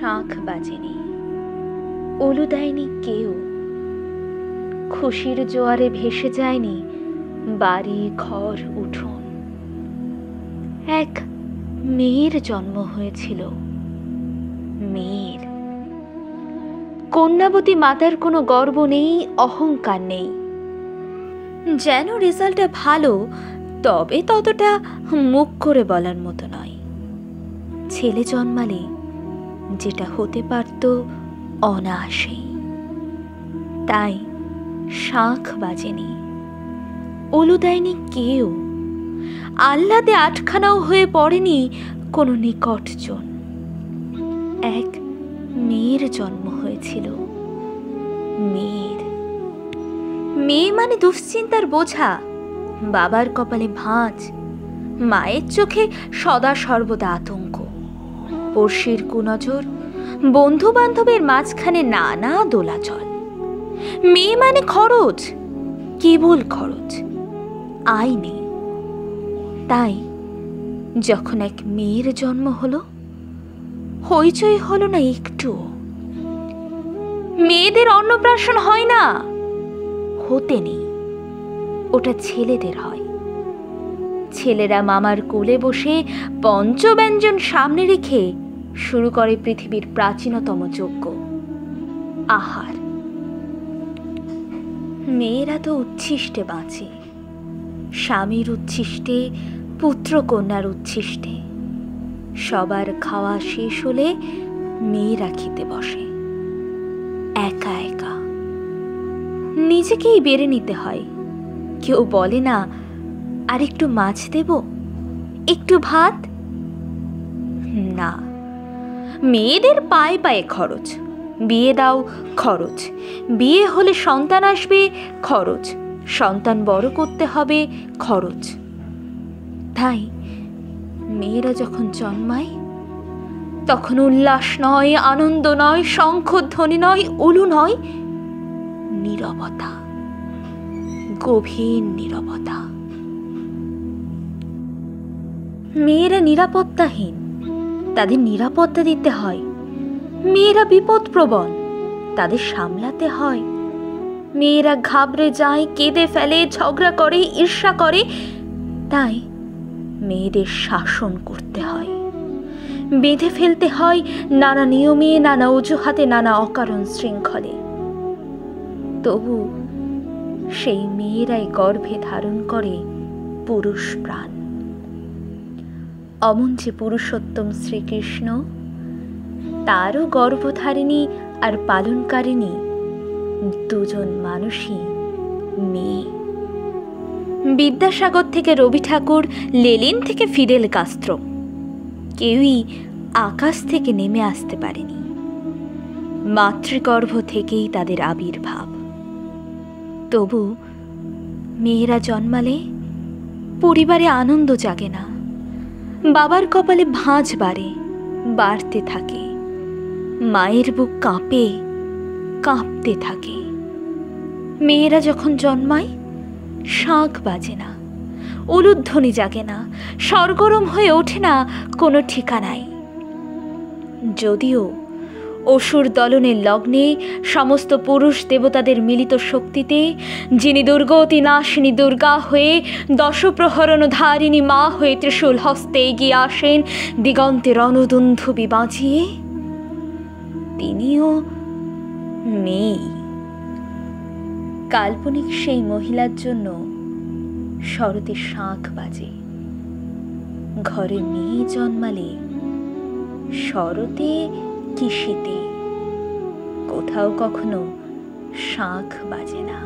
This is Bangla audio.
শাঁখ বাজেনি, উলু দেয়নি কেউ, খুশির জোয়ারে ভেসে যায়নি বাড়ি ঘর উঠোন। এক মেয়ের জন্ম হয়েছিল, মেয়ের। কন্যাবতী মাতার কোনো গর্ব নেই, অহংকার নেই। যেন রেজাল্টটা ভালো, তবে ততটা মুখ করে বলার মতো নয়। ছেলে জন্মালে যেটা হতে পারত অনায়াসেই। তাই শাঁখ বাজেনি, উলু দেয়নি কেউ, আহ্লাদে আটখানাও হয়ে পড়েনি কোনো নিকটজন। এক মেয়ের জন্ম হয়েছিল, মেয়ের। মেয়ে মানে দুশ্চিন্তার বোঝা, বাবার কপালে ভাঁজ, মায়ের চোখে সদা সর্বদা আতঙ্ক, পড়শির কুনজর, বন্ধু বান্ধবের মাঝখানে নানা দোলাচল। মেয়ে মানে খরচ, কেবল খরচ, আয় নেই। তাই যখন এক মেয়ের জন্ম হলো, হইচই হলো না একটু। মেয়েদের অন্নপ্রাশন হয় না, হতে নেই, ওটা ছেলেদের হয়। ছেলেরা মামার কোলে বসে পঞ্চব্যঞ্জন সামনে রেখে শুরু করে পৃথিবীর প্রাচীনতম যজ্ঞ, আহার। মেয়েরা তো উচ্ছিষ্টে বাঁচে, স্বামীর উচ্ছিষ্টে, পুত্র কন্যার উচ্ছিষ্টে। সবার খাওয়া শেষ হলে মেয়েরা খেতে বসে, একা একা। নিজেকেই বেড়ে নিতে হয়। কেউ বলে না, আর একটু মাছ দেব, একটু ভাত। না, মেয়েদের পায়ে পায়ে খরচ। বিয়ে দাও, খরচ। বিয়ে হলে সন্তান আসবে, খরচ। সন্তান বড় করতে হবে, খরচ। তাই মেয়েরা যখন জন্মায়, তখন উল্লাস নয়, আনন্দ নয়, শঙ্খধ্বনি নয়, উলু নয়, নীরবতা, গভীর নীরবতা। মেয়েরা নিরাপত্তাহীন, তাদের নিরাপত্তা দিতে হয়। মেয়েরা বিপদপ্রবণ, তাদের সামলাতে হয়। মেয়েরা ঘাবড়ে যায়, কেঁদে ফেলে, ঝগড়া করে, ঈর্ষা করে। তাই মেয়েদের শাসন করতে হয়, বেঁধে ফেলতে হয় নানা নিয়মে, নানা অজুহাতে, নানা অকারণ শৃঙ্খলে। তবু সেই মেয়েরাই গর্ভে ধারণ করে পুরুষ প্রাণ। অমন যে পুরুষোত্তম শ্রীকৃষ্ণ, তারও গর্ভধারিণী আর পালনকারিণী দুজন মানুষই মেয়ে। বিদ্যাসাগর থেকে রবি ঠাকুর, লেনিন থেকে ফিদেল কাস্ত্রো, কেউই আকাশ থেকে নেমে আসতে পারেনি। মাতৃগর্ভ থেকেই তাদের আবির্ভাব। তবু মেয়েরা জন্মালে পরিবারে আনন্দ জাগে না, বাবার কপালে ভাঁজ বাড়ে, বাড়তে থাকে। মায়ের বুক কাঁপে, কাঁপতে থাকে। মেয়েরা যখন জন্মায়, শাঁখ বাজে না, উলুধ্বনি জাগে না, সরগরম হয়ে ওঠে না কোনো ঠিকানায়। যদিও অসুর দলনের লগ্নে সমস্ত পুরুষ দেবতাদের মিলিত শক্তিতে, যিনি দুর্গতি নাশিনী দুর্গা হয়ে, দশপ্রহরণ ধারিণী মা হয়ে ত্রিশূল হস্তে এগিয়ে আসেন দিগন্তে রণদুন্ধুবি বাজিয়ে, তিনিও মেয়ে। কাল্পনিক সেই মহিলার জন্য শরতে শাঁখ বাজে। ঘরে মেয়ে জন্মালে শরতে কি শীতে কোথাও কখনো শাঁখ বাজে না।